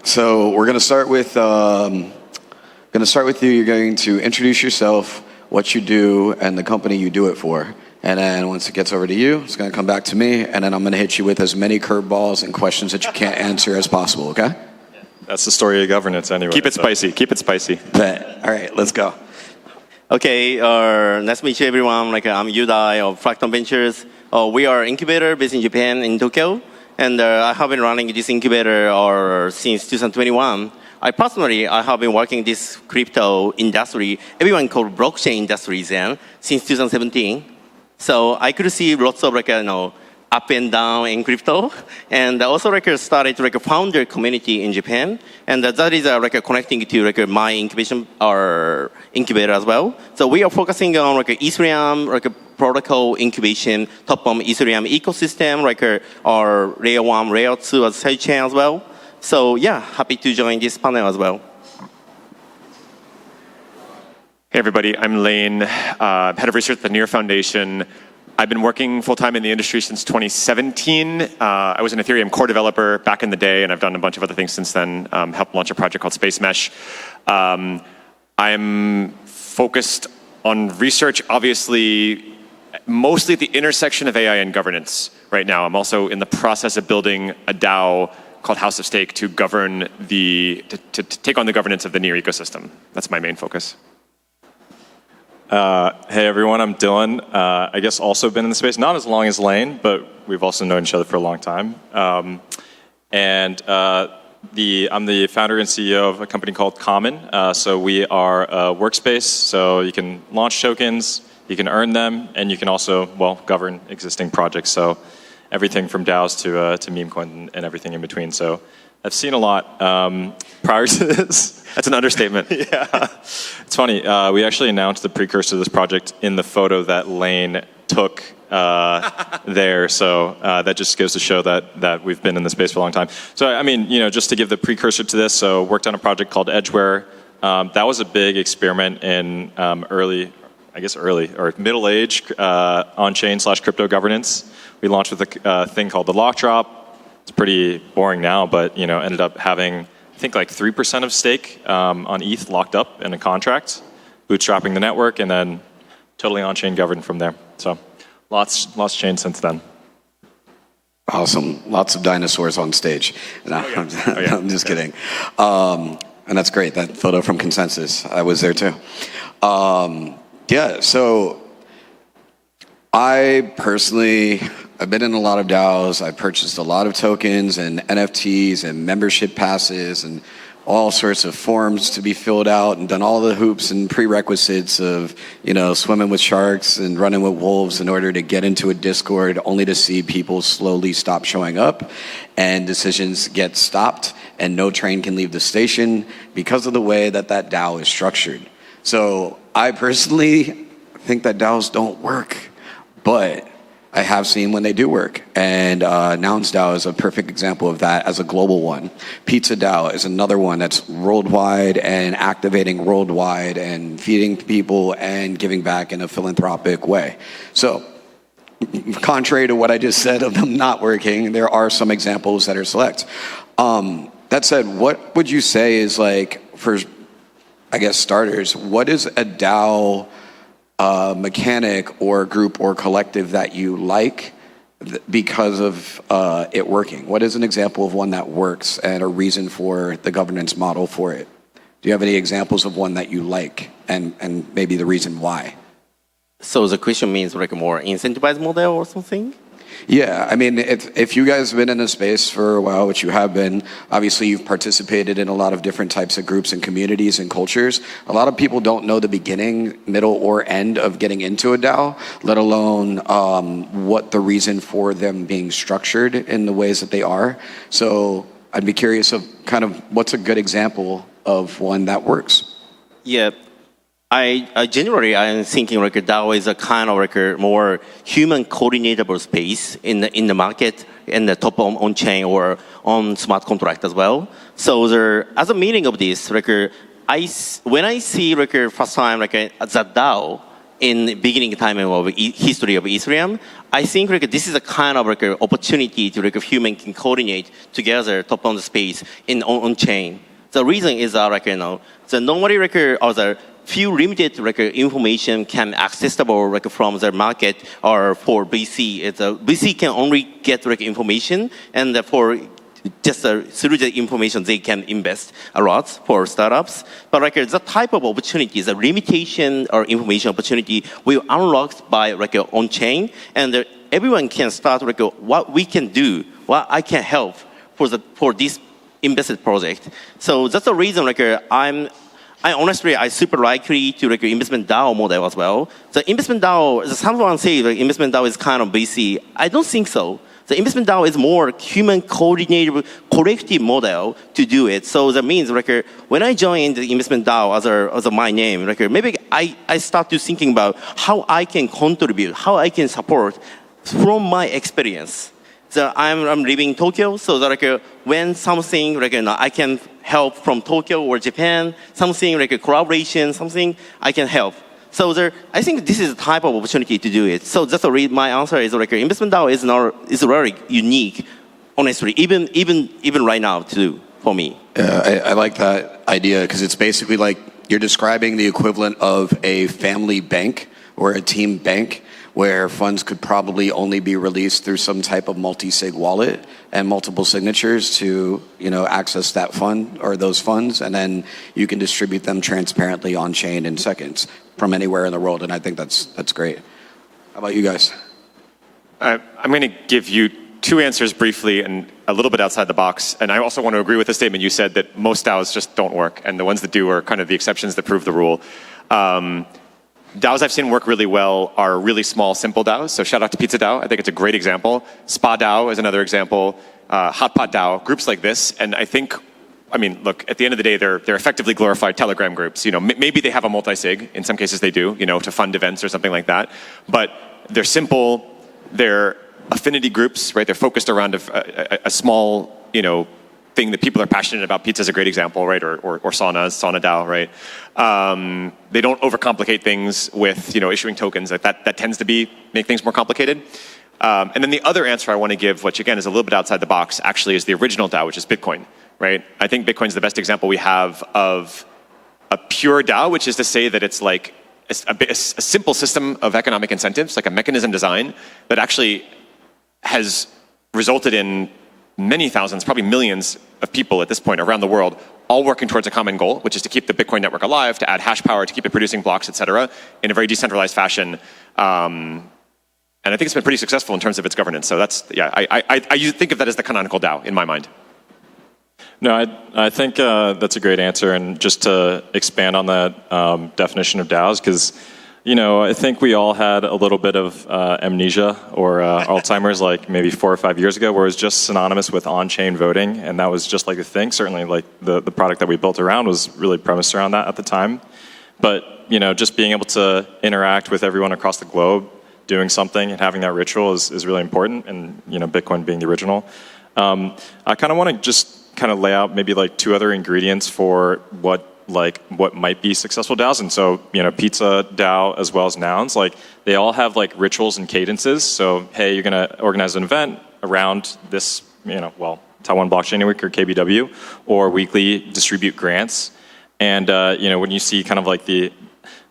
So we're going to start with you. You're going to introduce yourself, what you do, and the company you do it for. And then once it gets over to you, it's going to come back to me, and then I'm going to hit you with as many curveballs and questions that you can't answer as possible, okay? That's the story of governance anyway. Keep it spicy. Keep it spicy. Bet. All right, let's go. Okay, nice to meet you everyone. I'm Yudai of Fracton Ventures. We are an incubator based in Japan, in Tokyo. And I have been running this incubator since 2021. I have been working in this crypto industry, everyone called blockchain industries since 2017. So I could see lots of up and down in crypto, and also started a founder community in Japan, and that is connecting to my incubator as well. So we are focusing on Ethereum protocol incubation, top of Ethereum ecosystem, our layer 1, layer 2 as sidechain as well. So yeah, happy to join this panel as well. Hey everybody, I'm Lane, head of research at the Near Foundation. I've been working full-time in the industry since 2017. I was an Ethereum core developer back in the day, and I've done a bunch of other things since then, helped launch a project called Space Mesh. I'm focused on research, obviously, mostly at the intersection of AI and governance right now. I'm also in the process of building a DAO called House of Stake to govern to take on the governance of the Near ecosystem. That's my main focus. Hey everyone, I'm Dillon. I guess also been in the space, not as long as Lane, but we've also known each other for a long time. I'm the founder and CEO of a company called Common. So we are a workspace, so you can launch tokens, you can earn them, and you can also, govern existing projects. So everything from DAOs to meme coin and everything in between. So I've seen a lot prior to this. That's an understatement. Yeah. It's funny. We actually announced the precursor to this project in the photo that Lane took there. So that just goes to show that we've been in the space for a long time. So, I mean, just to give the precursor to this, so worked on a project called Edgeware. That was a big experiment in early or middle age on-chain / crypto governance. We launched with a thing called the lock drop. It's pretty boring now, but ended up having, I think, 3% of stake on ETH locked up in a contract, bootstrapping the network, and then totally on-chain governed from there. So lots changed since then. Awesome. Lots of dinosaurs on stage. No, I'm just kidding. And that's great. That photo from Consensus. I was there too. So I personally, I've been in a lot of DAOs. I purchased a lot of tokens and NFTs and membership passes and all sorts of forms to be filled out, and done all the hoops and prerequisites of, swimming with sharks and running with wolves in order to get into a Discord, only to see people slowly stop showing up and decisions get stopped and no train can leave the station because of the way that DAO is structured. So I personally think that DAOs don't work, but I have seen when they do work, and Nouns DAO is a perfect example of that as a global one. Pizza DAO is another one that's worldwide and activating worldwide and feeding people and giving back in a philanthropic way. So, contrary to what I just said of them not working, there are some examples that are select. That said, what would you say is for, starters, what is a DAO mechanic or group or collective that you like because of it working? What is an example of one that works and a reason for the governance model for it? Do you have any examples of one that you like and maybe the reason why? So the question means a more incentivized model or something? Yeah, I mean, if you guys have been in the space for a while, which you have been, obviously you've participated in a lot of different types of groups and communities and cultures. A lot of people don't know the beginning, middle, or end of getting into a DAO, let alone what the reason for them being structured in the ways that they are. So I'd be curious of kind of what's a good example of one that works. Yeah. I am thinking DAO is a kind of more human coordinatable space in the market, in the top on chain or on smart contract as well. So as a meaning of this, when I see first time the DAO in the beginning time of history of Ethereum. I think like, this is a kind of like an opportunity to like a human can coordinate together top on the space on chain. The reason is like the normally like or the few limited like information can accessible like from the market or for VC. VC can only get like information, and for just through the information they can invest a lot for startups. But like the type of opportunity, the limitation or information opportunity will unlocked by like on chain, and everyone can start like what we can do, what I can help for this invested project. So that's the reason like I honestly, I super likely to like investment DAO model as well. The investment DAO, someone say like investment DAO is kind of VC. I don't think so. The investment DAO is more human coordinated collective model to do it. So that means like when I joined the investment DAO as my name, like maybe I start to thinking about how I can contribute, how I can support from my experience. So I'm living in Tokyo, so that like when something like I can help from Tokyo or Japan, something like a collaboration, something I can help. So I think this is the type of opportunity to do it. So just to read my answer is like investment DAO is very unique, honestly, even right now to do for me. Yeah, I like that idea because it's basically like you're describing the equivalent of a family bank or a team bank, where funds could probably only be released through some type of multi-sig wallet and multiple signatures to, access that fund or those funds, and then you can distribute them transparently on chain in seconds from anywhere in the world. And I think that's great. How about you guys? I'm going to give you two answers briefly and a little bit outside the box. And I also want to agree with the statement you said that most DAOs just don't work, and the ones that do are kind of the exceptions that prove the rule. DAOs I've seen work really well are really small, simple DAOs. So shout out to Pizza DAO. I think it's a great example. Spa DAO is another example. Hot Pot DAO, groups like this. And I think, look, at the end of the day, they're effectively glorified Telegram groups. Maybe they have a multi-sig. In some cases they do, to fund events or something like that. But they're simple. They're affinity groups, right? They're focused around a small, thing that people are passionate about. Pizza is a great example, right? Or sauna DAO, right? They don't overcomplicate things with, issuing tokens. That tends to make things more complicated. And then the other answer I want to give, which again is a little bit outside the box, actually is the original DAO, which is Bitcoin, right? I think Bitcoin's the best example we have of a pure DAO, which is to say that it's like a simple system of economic incentives, like a mechanism design that actually has resulted in many thousands, probably millions of people at this point around the world, all working towards a common goal, which is to keep the Bitcoin network alive, to add hash power, to keep it producing blocks, et cetera, in a very decentralized fashion. And I think it's been pretty successful in terms of its governance. So I think of that as the canonical DAO in my mind. No, I think that's a great answer. And just to expand on that definition of DAOs, because I think we all had a little bit of amnesia or Alzheimer's like maybe 4 or 5 years ago, where it was just synonymous with on-chain voting, and that was just like a thing. Certainly, like the product that we built around was really premised around that at the time. But just being able to interact with everyone across the globe, doing something and having that ritual is really important. And Bitcoin being the original, I kind of want to just kind of lay out maybe like 2 other ingredients for what might be successful DAOs. And so, Pizza DAO as well as Nouns, like they all have like rituals and cadences. So, hey, you're going to organize an event around this, Taiwan Blockchain Week or KBW, or weekly distribute grants. And, when you see kind of like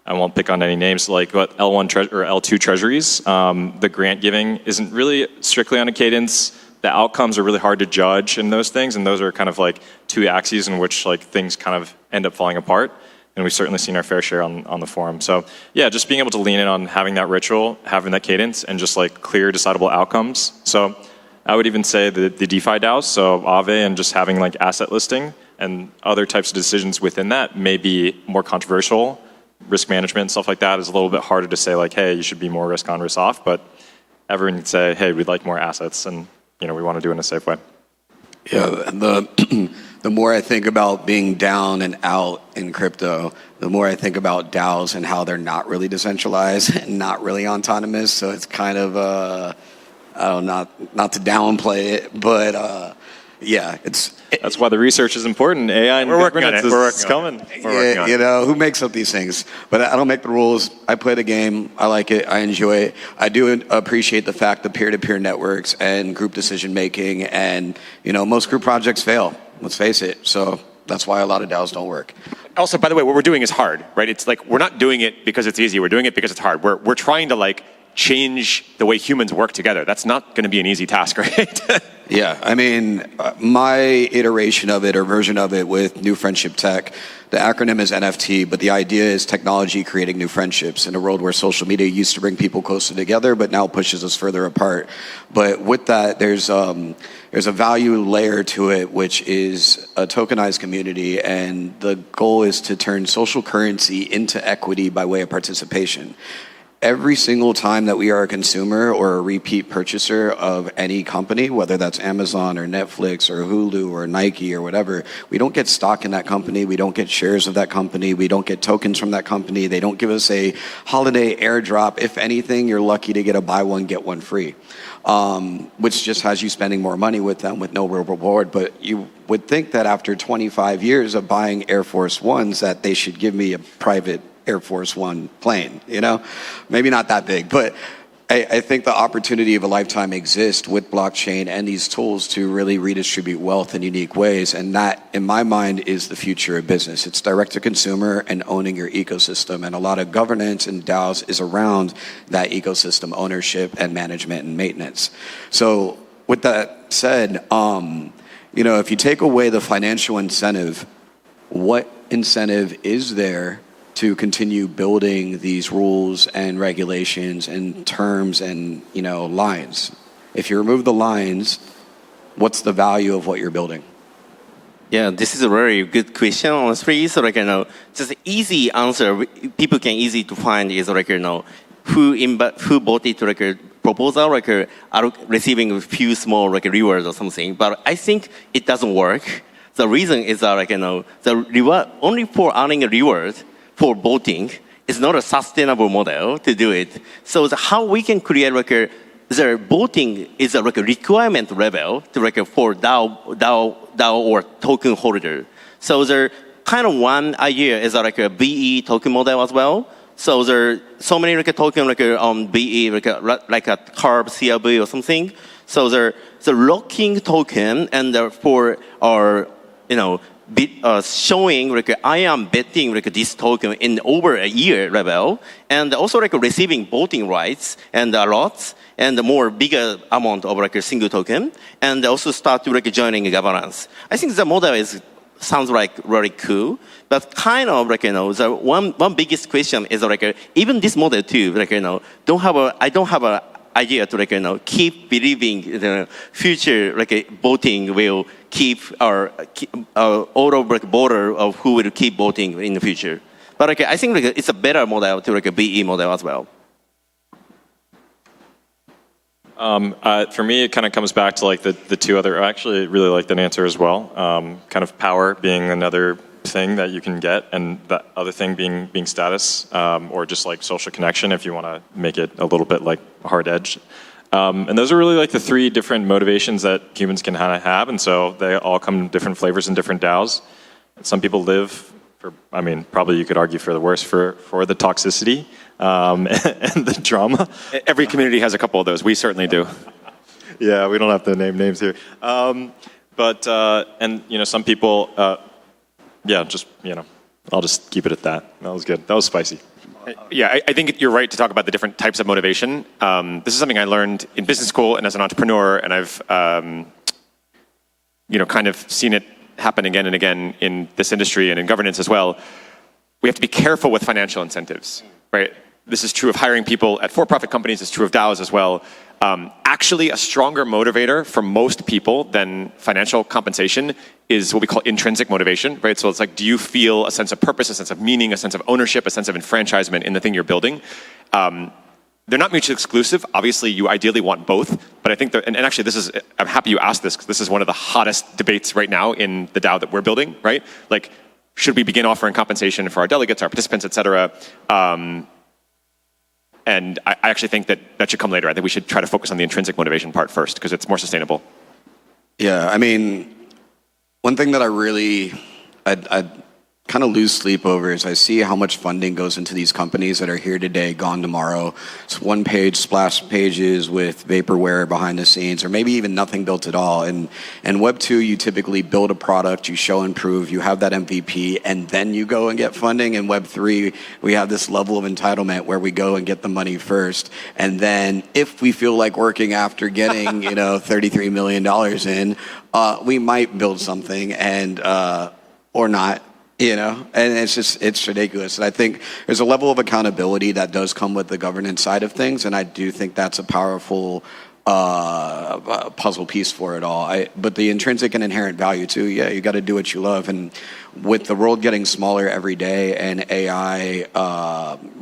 I won't pick on any names, like what L1 or L2 treasuries, the grant giving isn't really strictly on a cadence. The outcomes are really hard to judge in those things, and those are kind of like 2 axes in which like things kind of end up falling apart. And we've certainly seen our fair share on the forum. So yeah, just being able to lean in on having that ritual, having that cadence, and just like clear, decidable outcomes. So I would even say the DeFi DAOs, so Aave, and just having like asset listing and other types of decisions within that may be more controversial. Risk management, stuff like that is a little bit harder to say like, hey, you should be more risk on, risk off. But everyone can say, hey, we'd like more assets, and we want to do it in a safe way. Yeah, and the more I think about being down and out in crypto, the more I think about DAOs and how they're not really decentralized and not really autonomous. So it's kind of, not to downplay it, but Yeah, That's why the research is important. AI and We're working on governance it. We're is working on coming. We're working on it. you know, who makes up these things? But I don't make the rules. I play the game. I like it. I enjoy it. I do appreciate the fact that peer-to-peer networks and group decision making, and you know, most group projects fail. Let's face it. So that's why a lot of DAOs don't work. Also, by the way, what we're doing is hard, right? It's like we're not doing it because it's easy. We're doing it because it's hard. We're trying to like change the way humans work together. That's not going to be an easy task, right? Yeah, I mean, my iteration of it or version of it with New Friendship Tech, the acronym is NFT, but the idea is technology creating new friendships in a world where social media used to bring people closer together, but now pushes us further apart. But with that, there's a value layer to it, which is a tokenized community, and the goal is to turn social currency into equity by way of participation. Every single time that we are a consumer or a repeat purchaser of any company, whether that's Amazon or Netflix or Hulu or Nike or whatever, we don't get stock in that company. We don't get shares of that company. We don't get tokens from that company. They don't give us a holiday airdrop. If anything, you're lucky to get a buy one, get one free, which just has you spending more money with them with no real reward. But you would think that after 25 years of buying Air Force Ones that they should give me a private Air Force One plane, you know? Maybe not that big, but I think the opportunity of a lifetime exists with blockchain and these tools to really redistribute wealth in unique ways. And that, in my mind, is the future of business. It's direct to consumer and owning your ecosystem. And a lot of governance and DAOs is around that ecosystem ownership and management and maintenance. So with that said, you know, if you take away the financial incentive, what incentive is there to continue building these rules and regulations and terms and, you know, lines? If you remove the lines, what's the value of what you're building? Yeah, this is a very good question, honestly. So, like, you know, just an easy answer people can easy to find is, like, you know, who bought it, like, a proposal, like, are receiving a few small, like, rewards or something. But I think it doesn't work. The reason is that, like, you know, the reward only for earning a reward for voting is not a sustainable model to do it. So how we can create like the voting is like a requirement level to like for DAO or token holder. So there kind of one idea is like a BE token model as well. So there are so many like a token like on BE like a CARB CRB or something. So the locking token and for our, you know, showing like I am betting like this token in over a year level, and also like receiving voting rights and a lot and more bigger amount of like a single token, and also start to like joining governance. I think the model sounds like really cool, but kind of like, you know, the one biggest question is like even this model too, like, you know, I don't have a idea to like, you know, keep believing the future like voting will keep our all over border of who will keep voting in the future. But like, I think like it's a better model to like a BE model as well. For me, it kind of comes back to like the two other. I actually really like that answer as well. Kind of power being another thing that you can get, and the other thing being status, or just like social connection if you want to make it a little bit like hard edged. And those are really like the three different motivations that humans can kind of have, and so they all come in different flavors and different DAOs. Some people live for, I mean, probably you could argue for the worse, for the toxicity and the drama. Every community has a couple of those. We certainly do. Yeah, we don't have to name names here. But and you know, some people, yeah, just, you know, I'll just keep it at that. That was good. That was spicy. Yeah, I think you're right to talk about the different types of motivation. This is something I learned in business school and as an entrepreneur, and I've, you know, kind of seen it happen again and again in this industry and in governance as well. We have to be careful with financial incentives, right? This is true of hiring people at for-profit companies. It's true of DAOs as well. Actually, a stronger motivator for most people than financial compensation is what we call intrinsic motivation, right? So it's like, do you feel a sense of purpose, a sense of meaning, a sense of ownership, a sense of enfranchisement in the thing you're building? They're not mutually exclusive. Obviously, you ideally want both, but I think that, and actually I'm happy you asked this, because this is one of the hottest debates right now in the DAO that we're building, right? Like, should we begin offering compensation for our delegates, our participants, et cetera? And I actually think that should come later. I think we should try to focus on the intrinsic motivation part first, because it's more sustainable. Yeah, I mean, one thing that I kind of lose sleep over is I see how much funding goes into these companies that are here today, gone tomorrow. It's one-page splash pages with vaporware behind the scenes, or maybe even nothing built at all. And Web 2, you typically build a product, you show and prove, you have that MVP, and then you go and get funding. In Web 3, we have this level of entitlement where we go and get the money first, and then if we feel like working after getting $33 million in, we might build something and or not. And it's ridiculous. And I think there's a level of accountability that does come with the governance side of things, and I do think that's a powerful puzzle piece for it all. But the intrinsic and inherent value too, yeah, you got to do what you love. And with the world getting smaller every day and AI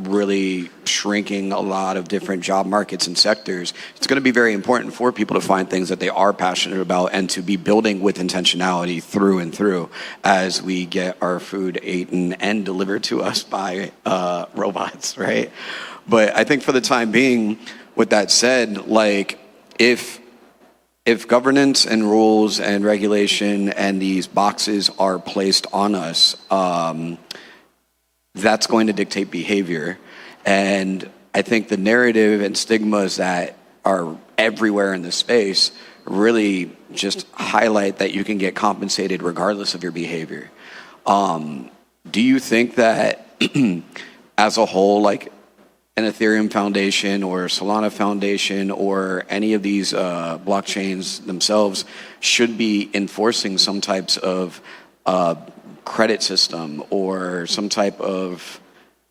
really shrinking a lot of different job markets and sectors, it's going to be very important for people to find things that they are passionate about and to be building with intentionality through and through as we get our food eaten and delivered to us by robots, right? But I think for the time being, with that said, like, if governance and rules and regulation and these boxes are placed on us, that's going to dictate behavior. And I think the narrative and stigmas that are everywhere in the space really just highlight that you can get compensated regardless of your behavior. Do you think that as a whole, like, an Ethereum Foundation or Solana Foundation or any of these blockchains themselves should be enforcing some types of credit system or some type of,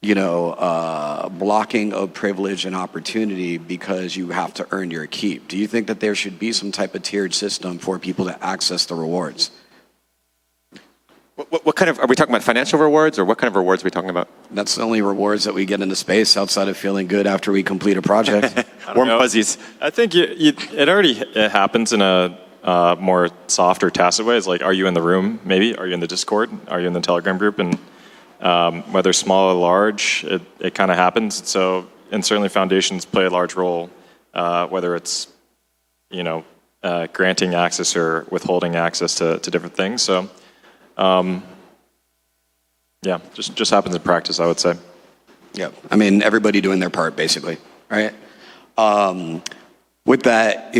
blocking of privilege and opportunity because you have to earn your keep? Do you think that there should be some type of tiered system for people to access the rewards? What kind of, are we talking about financial rewards, or what kind of rewards are we talking about? That's the only rewards that we get in the space outside of feeling good after we complete a project. Warm fuzzies. I think it already happens in a more soft or tacit way. It's like, are you in the room? Maybe. Are you in the Discord? Are you in the Telegram group? And whether small or large, it kind of happens. So, and certainly foundations play a large role, whether it's granting access or withholding access to different things. So. Yeah, just happens in practice, I would say. Yeah, I mean, everybody doing their part, basically, right? With that,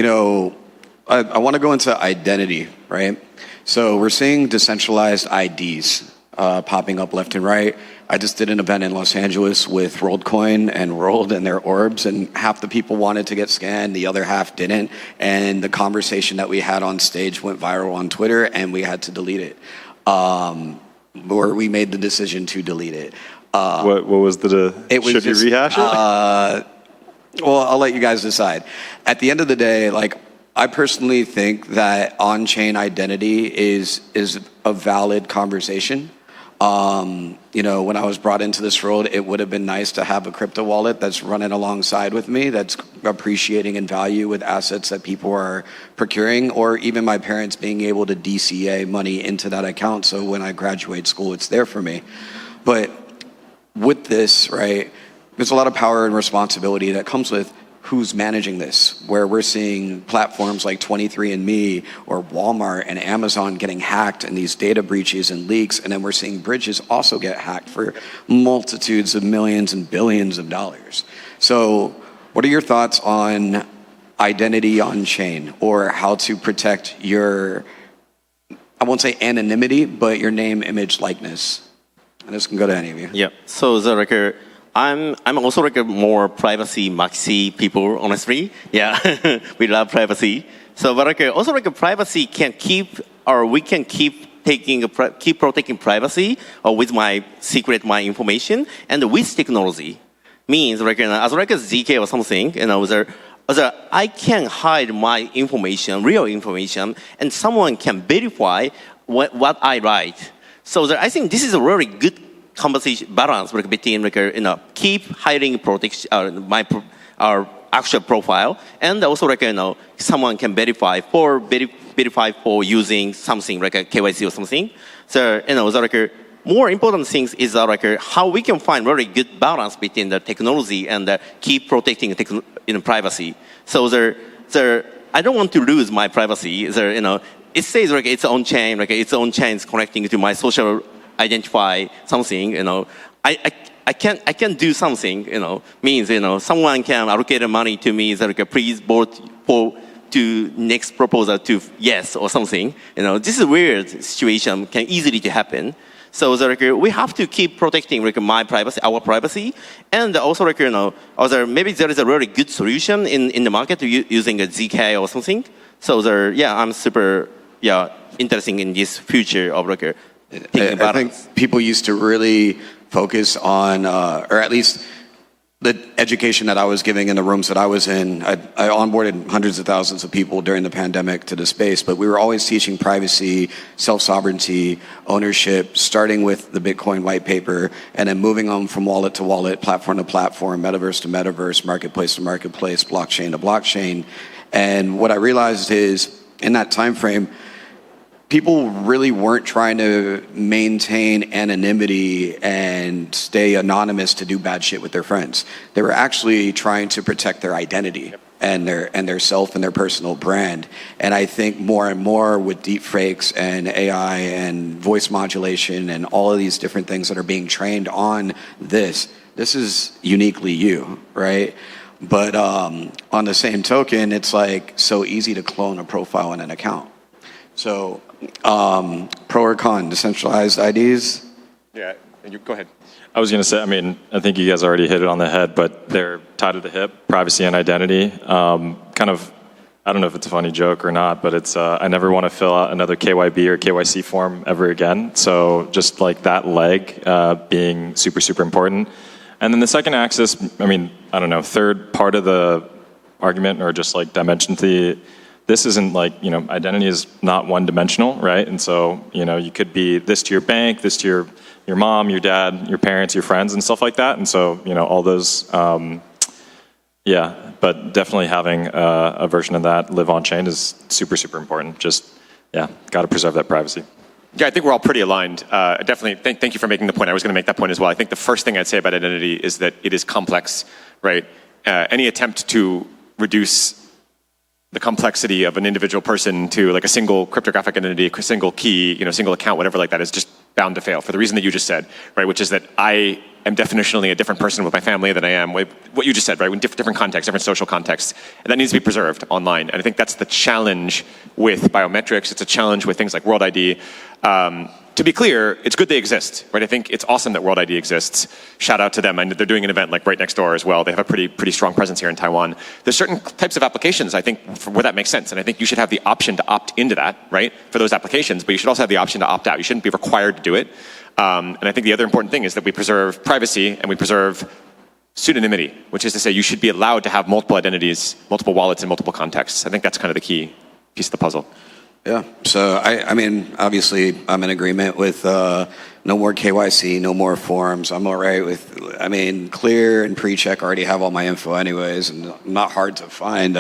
I want to go into identity, right? So we're seeing decentralized IDs popping up left and right. I just did an event in Los Angeles with WorldCoin and World and their orbs, and half the people wanted to get scanned, the other half didn't. And the conversation that we had on stage went viral on Twitter, and we had to delete it. Or we made the decision to delete it. What was the? Should you rehash it? Well, I'll let you guys decide. At the end of the day, like, I personally think that on-chain identity is a valid conversation. When I was brought into this world, it would have been nice to have a crypto wallet that's running alongside with me, that's appreciating in value with assets that people are procuring, or even my parents being able to DCA money into that account. So when I graduate school, it's there for me. But with this, right, there's a lot of power and responsibility that comes with who's managing this, where we're seeing platforms like 23andMe or Walmart and Amazon getting hacked and these data breaches and leaks, and then we're seeing bridges also get hacked for multitudes of millions and billions of dollars. So what are your thoughts on identity on chain, or how to protect your, I won't say anonymity, but your name, image, likeness? And this can go to any of you. Yeah, so I'm also like a more privacy maxi people, honestly. Yeah, we love privacy. So, but also privacy can keep, or we can keep protecting privacy with my information, and with technology means as a ZK or something, I can hide my information, real information, and someone can verify what I write. So I think this is a really good conversation balance between keep hiding our actual profile, and also someone can verify for using something like a KYC or something. So more important things is how we can find really good balance between the technology and keep protecting privacy. So I don't want to lose my privacy. it says like its own chain, like its own chain is connecting to my social identify something, I can do something, means, someone can allocate money to me, so like, please vote for to next proposal to yes or something. This is a weird situation, can easily to happen. So like, we have to keep protecting like my privacy, our privacy, and also like also maybe there is a really good solution in the market using a ZK or something. So I'm super interested in this future of like thinking about. I think people used to really focus on, or at least the education that I was giving in the rooms that I was in. I onboarded hundreds of thousands of people during the pandemic to the space, but we were always teaching privacy, self-sovereignty, ownership, starting with the Bitcoin white paper, and then moving on from wallet to wallet, platform to platform, metaverse to metaverse, marketplace to marketplace, blockchain to blockchain. And what I realized is, in that time frame, people really weren't trying to maintain anonymity and stay anonymous to do bad shit with their friends. They were actually trying to protect their identity and their self and their personal brand. And I think more and more with deepfakes and AI and voice modulation and all of these different things that are being trained on this is uniquely you, right? But on the same token, it's like so easy to clone a profile in an account. So, pro or con, decentralized IDs? Yeah, you go ahead. I was going to say, I think you guys already hit it on the head, but they're tied to the hip, privacy and identity. Kind of, I don't know if it's a funny joke or not, but it's, I never want to fill out another KYB or KYC form ever again. So just like that leg being super, super important. And then the second axis, I don't know, third part of the argument or just like dimension to this isn't like, identity is not one-dimensional, right? And so, you could be this to your bank, this to your mom, your dad, your parents, your friends, and stuff like that. And so, all those, but definitely having a version of that live on-chain is super, super important. Just, got to preserve that privacy. Yeah, I think we're all pretty aligned. Definitely, thank you for making the point. I was going to make that point as well. I think the first thing I'd say about identity is that it is complex, right? Any attempt to reduce the complexity of an individual person to like a single cryptographic identity, a single key, single account, whatever like that is just bound to fail for the reason that you just said, right? Which is that I am definitionally a different person with my family than I am with what you just said, right? In different contexts, different social contexts. And that needs to be preserved online. And I think that's the challenge with biometrics. It's a challenge with things like World ID. To be clear, it's good they exist, right? I think it's awesome that World ID exists. Shout out to them. And they're doing an event like right next door as well. They have a pretty strong presence here in Taiwan. There's certain types of applications, I think, where that makes sense. And I think you should have the option to opt into that, right? For those applications, but you should also have the option to opt out. You shouldn't be required to do it. And I think the other important thing is that we preserve privacy and we preserve pseudonymity, which is to say you should be allowed to have multiple identities, multiple wallets in multiple contexts. I think that's kind of the key piece of the puzzle. Yeah. So, obviously, I'm in agreement with no more KYC, no more forms. I'm all right with, Clear and PreCheck already have all my info anyways, and not hard to find.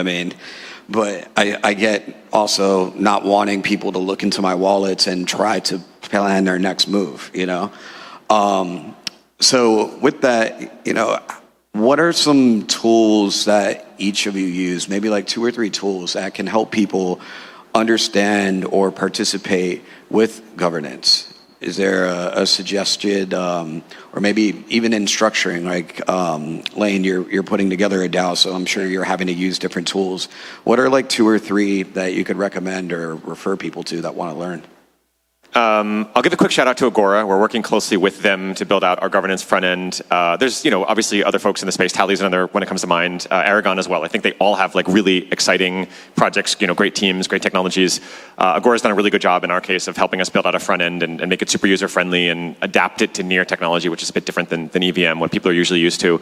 But I get also not wanting people to look into my wallets and try to plan their next move, So with that, what are some tools that each of you use, maybe like 2 or 3 tools that can help people understand or participate with governance? Is there a suggested, or maybe even in structuring, like Lane, you're putting together a DAO, so I'm sure you're having to use different tools. What are like 2 or 3 that you could recommend or refer people to that want to learn? I'll give a quick shout out to Agora. We're working closely with them to build out our governance front end. There's, obviously other folks in the space. Tally's another one that comes to mind. Aragon as well. I think they all have like really exciting projects, great teams, great technologies. Agora's done a really good job in our case of helping us build out a front end and make it super user friendly and adapt it to near technology, which is a bit different than EVM, what people are usually used to.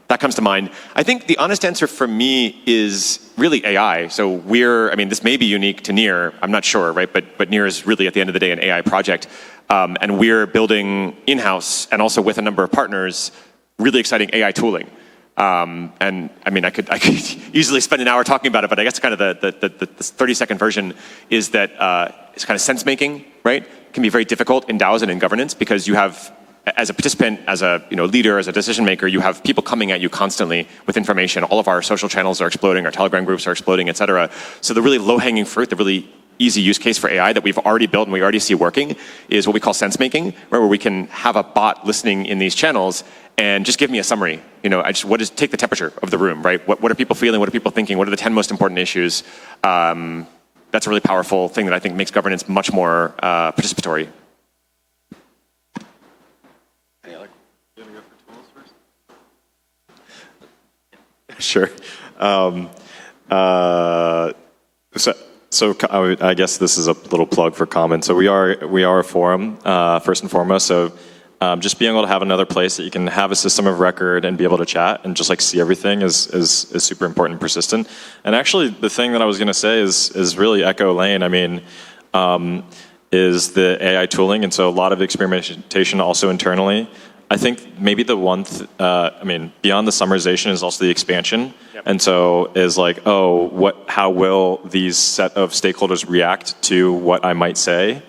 That comes to mind. I think the honest answer for me is really AI. So this may be unique to Near, I'm not sure, right? But Near is really at the end of the day an AI project. And we're building in-house and also with a number of partners, really exciting AI tooling. I could easily spend an hour talking about it, but I guess kind of the 30-second version is that it's kind of sense making, right? It can be very difficult in DAOs and in governance because you have, as a participant, as a leader, as a decision maker, you have people coming at you constantly with information. All of our social channels are exploding, our Telegram groups are exploding, et cetera. So the really low-hanging fruit, the really easy use case for AI that we've already built and we already see working is what we call sense making, right, where we can have a bot listening in these channels and just give me a summary. Take the temperature of the room, right? What are people feeling? What are people thinking? What are the 10 most important issues? That's a really powerful thing that I think makes governance much more participatory. Any other? You want to go for tools first? Sure. So I guess this is a little plug for Common. So we are a forum first and foremost. So just being able to have another place that you can have a system of record and be able to chat and just like see everything is super important and persistent. And actually, the thing that I was going to say is really echo Lane. I mean, is the AI tooling, and so a lot of experimentation also internally. I think maybe the one, beyond the summarization is also the expansion. Yep. And so is like, how will these set of stakeholders react to what I might say?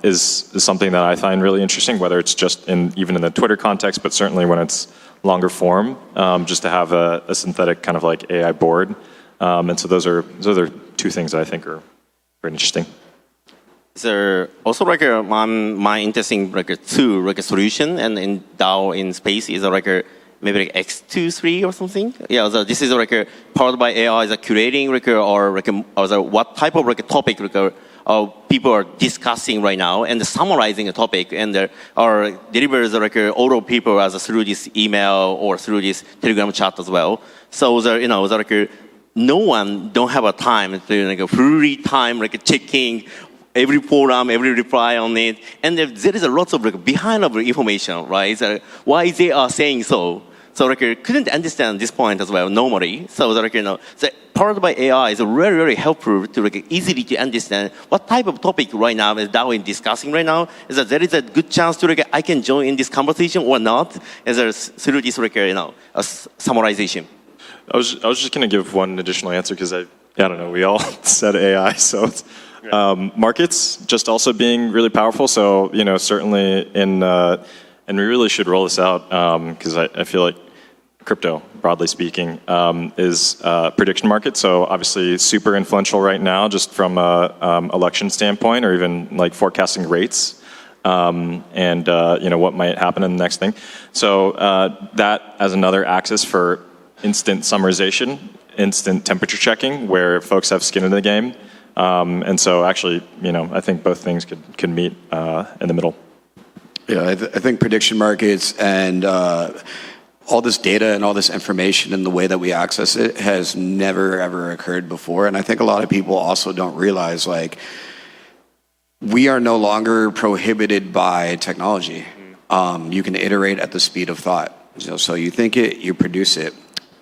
Is something that I find really interesting, whether it's just even in the Twitter context, but certainly when it's longer form, just to have a synthetic kind of like AI board. And so those are two things that I think are very interesting. There also like my interesting solution and in DAO in space is maybe like X23 or something. Yeah, so this is powered by AI, is curating or what type of topic people are discussing right now and summarizing a topic and or delivers all of people through this email or through this Telegram chat as well. So no one don't have a time to fully time checking every forum, every reply on it, and there is a lot of behind of information, right? So why they are saying so? So couldn't understand this point as well normally. So so powered by AI is really really helpful to easily to understand what type of topic right now is DAO in discussing right now. Is that there is a good chance to I can join in this conversation or not? Is there through this a summarization? I was just going to give one additional answer because I don't know. We all said AI, so. Markets just also being really powerful. So, certainly and we really should roll this out because I feel like crypto, broadly speaking, is prediction market. So obviously super influential right now, just from a election standpoint or even like forecasting rates and what might happen in the next thing. So that as another axis for instant summarization, instant temperature checking, where folks have skin in the game. And so actually, I think both things could meet in the middle. Yeah, I think prediction markets and all this data and all this information and the way that we access it has never, ever occurred before. And I think a lot of people also don't realize, we are no longer prohibited by technology. You can iterate at the speed of thought. So you think it, you produce it.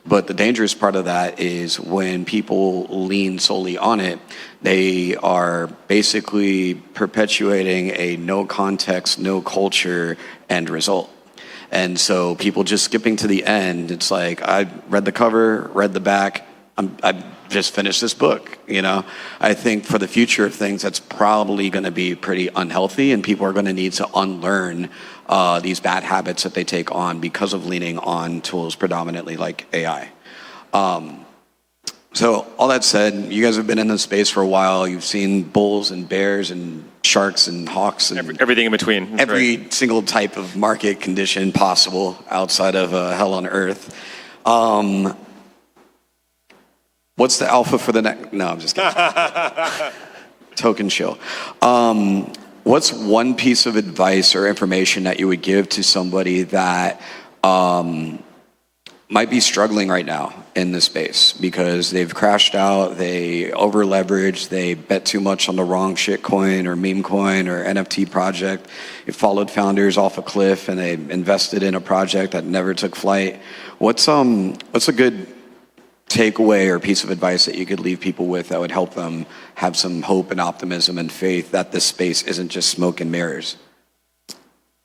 But the dangerous part of that is when people lean solely on it, they are basically perpetuating a no context, no culture end result. And so people just skipping to the end, it's like, I read the cover, read the back, I just finished this book, I think for the future of things, that's probably going to be pretty unhealthy, and people are going to need to unlearn these bad habits that they take on because of leaning on tools predominantly like AI. So all that said, you guys have been in this space for a while. You've seen bulls and bears and sharks and hawks and everything in between. That's every right. single type of market condition possible outside of hell on earth. What's the alpha for the next? No, I'm just kidding. Token show. What's one piece of advice or information that you would give to somebody that might be struggling right now in this space because they've crashed out, they over leveraged, they bet too much on the wrong shit coin or meme coin or NFT project, they followed founders off a cliff and they invested in a project that never took flight? What's a good takeaway or piece of advice that you could leave people with that would help them have some hope and optimism and faith that this space isn't just smoke and mirrors?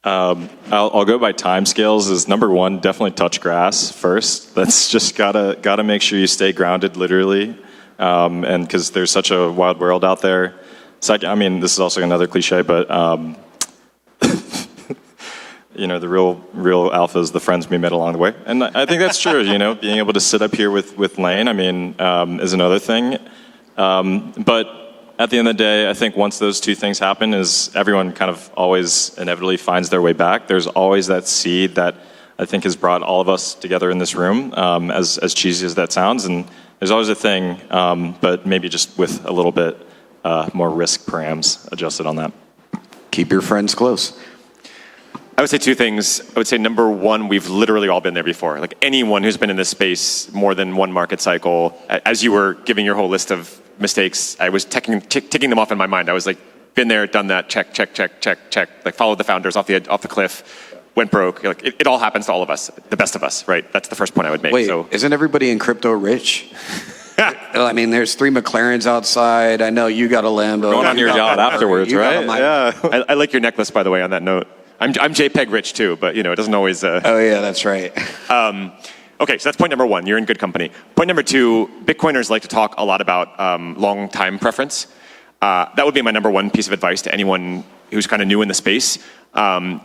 I'll go by time scales. Is number one, definitely touch grass first. That's just gotta make sure you stay grounded, literally, and because there's such a wild world out there. Second, this is also another cliche, but the real alpha is the friends we met along the way, and I think that's true. Being able to sit up here with Lane, is another thing. But at the end of the day, I think once those two things happen, is everyone kind of always inevitably finds their way back. There's always that seed that I think has brought all of us together in this room, as cheesy as that sounds. And there's always a thing, but maybe just with a little bit more risk params adjusted on that. Keep your friends close. I would say two things. I would say number one, we've literally all been there before. Like anyone who's been in this space more than one market cycle, as you were giving your whole list of mistakes, I was ticking them off in my mind. I was like, been there, done that, check, check, check, check, check. Like followed the founders off the cliff, went broke. Like it all happens to all of us, the best of us, right? That's the first point I would make. Wait, so, isn't everybody in crypto rich? I mean, there's 3 McLarens outside. I know you got a Lambo. Going on your yacht afterwards, right? yeah. I like your necklace, by the way, on that note. I'm JPEG rich too, but it doesn't always. Oh yeah, that's right. Okay, so that's point number one. You're in good company. Point number two, Bitcoiners like to talk a lot about long time preference. That would be my number one piece of advice to anyone who's kind of new in the space. I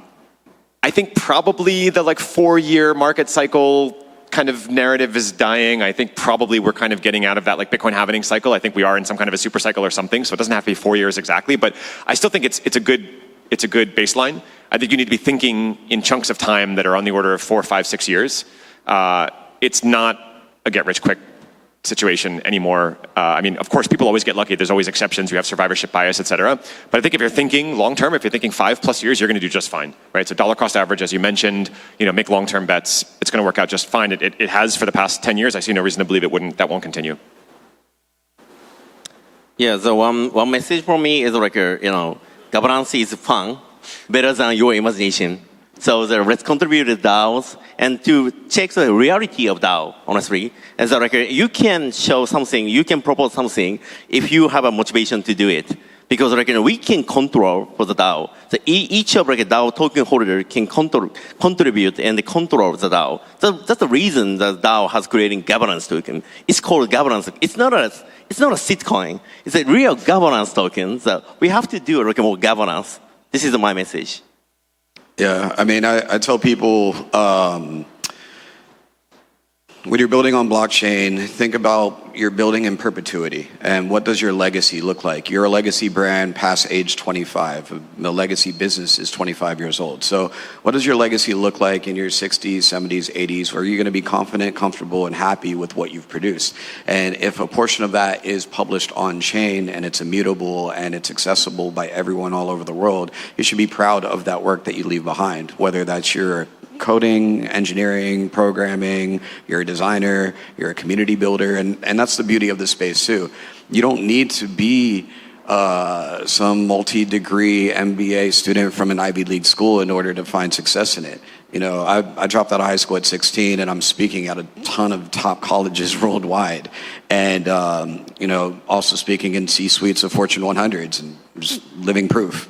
think probably the 4-year market cycle kind of narrative is dying. I think probably we're kind of getting out of that Bitcoin halvening cycle. I think we are in some kind of a super cycle or something, so it doesn't have to be 4 years exactly, but I still think it's a good baseline. I think you need to be thinking in chunks of time that are on the order of 4, 5, 6 years. It's not a get rich quick situation anymore. I mean, of course, people always get lucky. There's always exceptions. You have survivorship bias, et cetera. But I think if you're thinking long term, if you're thinking 5+ years, you're going to do just fine, right? So dollar cost average, as you mentioned, make long term bets. It's going to work out just fine. It has for the past 10 years. I see no reason to believe that won't continue. Yeah. So one message for me is governance is fun, better than your imagination. So let's contribute to DAOs and to check the reality of DAO, honestly. And so you can show something, you can propose something if you have a motivation to do it. Because we can control for the DAO. So each of DAO token holder can contribute and control the DAO. So that's the reason that DAO has created governance token. It's called governance. It's not a shitcoin. It's a real governance token. So we have to do more governance. This is my message. Yeah, I mean, I tell people when you're building on blockchain, think about you're building in perpetuity. And what does your legacy look like? You're a legacy brand past age 25. The legacy business is 25 years old. So what does your legacy look like in your 60s, 70s, 80s, where you're going to be confident, comfortable, and happy with what you've produced? And if a portion of that is published on chain and it's immutable and it's accessible by everyone all over the world, you should be proud of that work that you leave behind, whether that's your coding, engineering, programming, you're a designer, you're a community builder, and that's the beauty of this space too. You don't need to be some multi-degree MBA student from an Ivy League school in order to find success in it. I dropped out of high school at 16 and I'm speaking at a ton of top colleges worldwide. And, also speaking in C-suites of Fortune 100s and just living proof.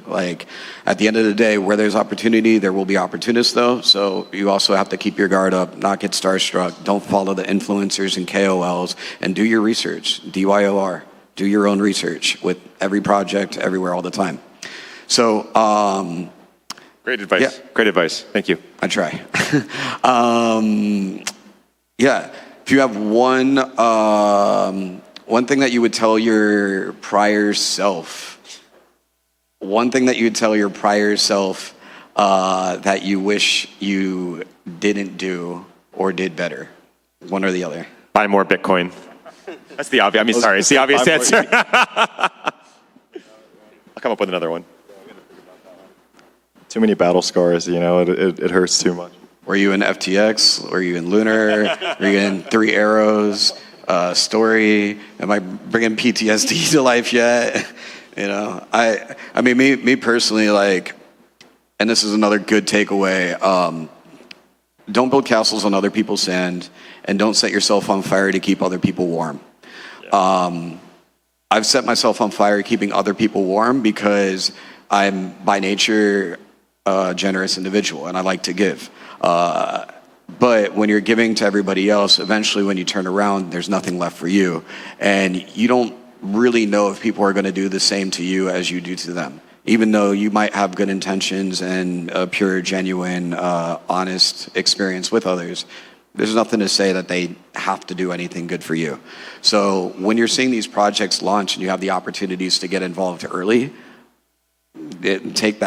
At the end of the day, where there's opportunity, there will be opportunists though. So you also have to keep your guard up, not get starstruck. Don't follow the influencers and KOLs and do your research, DYOR. Do your own research with every project, everywhere, all the time. So, great advice. Yeah. Great advice. Thank you. I try. If you have one thing that you would tell your prior self, that you wish you didn't do or did better, one or the other. Buy more Bitcoin. That's the obvious. I mean, sorry, it's the obvious answer. I'll come up with another one. Too many battle scars, it hurts too much. Were you in FTX? Were you in Lunar? Were you in 3 Arrows? Story? Am I bringing PTSD to life yet? I mean, me personally, and this is another good takeaway. Don't build castles on other people's sand, and don't set yourself on fire to keep other people warm. I've set myself on fire keeping other people warm because I'm by nature a generous individual and I like to give. But when you're giving to everybody else, eventually when you turn around, there's nothing left for you. And you don't really know if people are going to do the same to you as you do to them. Even though you might have good intentions and a pure, genuine, honest experience with others, There's nothing to say that they have to do anything good for you. So when you're seeing these projects launch and you have the opportunities to get involved early, take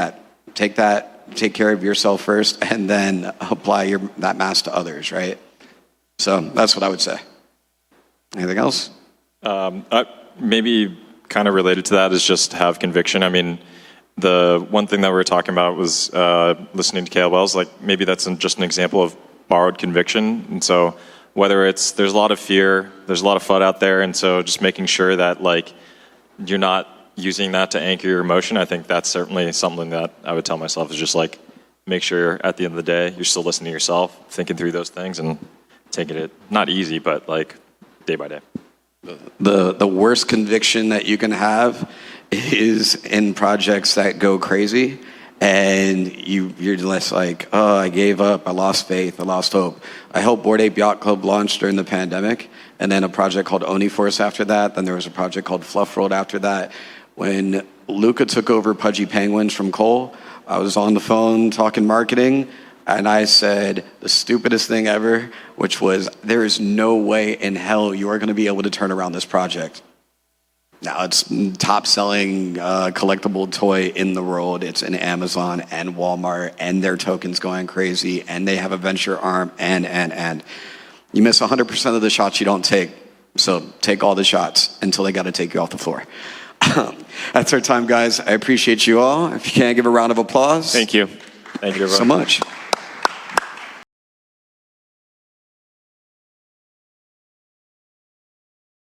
care of yourself first, and then apply that mass to others, right? So that's what I would say. Anything else? Maybe kind of related to that is just have conviction. I mean, the one thing that we were talking about was listening to KOLs. Like maybe that's just an example of borrowed conviction. And so whether there's a lot of fear, there's a lot of FUD out there, and so just making sure that like you're not using that to anchor your emotion. I think that's certainly something that I would tell myself is just like make sure at the end of the day you're still listening to yourself, thinking through those things, and taking it not easy, but like day by day. The worst conviction that you can have is in projects that go crazy, and you're just like, oh, I gave up, I lost faith, I lost hope. I helped Bored Ape Yacht Club launch during the pandemic, and then a project called Oni Force after that. Then there was a project called Fluff World after that. When Luca took over Pudgy Penguins from Cole, I was on the phone talking marketing, and I said the stupidest thing ever, which was, there is no way in hell you are going to be able to turn around this project. Now it's top-selling collectible toy in the world. It's in Amazon and Walmart, and their tokens going crazy, and they have a venture arm, and. You miss 100% of the shots you don't take, so take all the shots until they got to take you off the floor. That's our time, guys. I appreciate you all. If you can't give a round of applause. Thank you. Thank you, everyone. So much.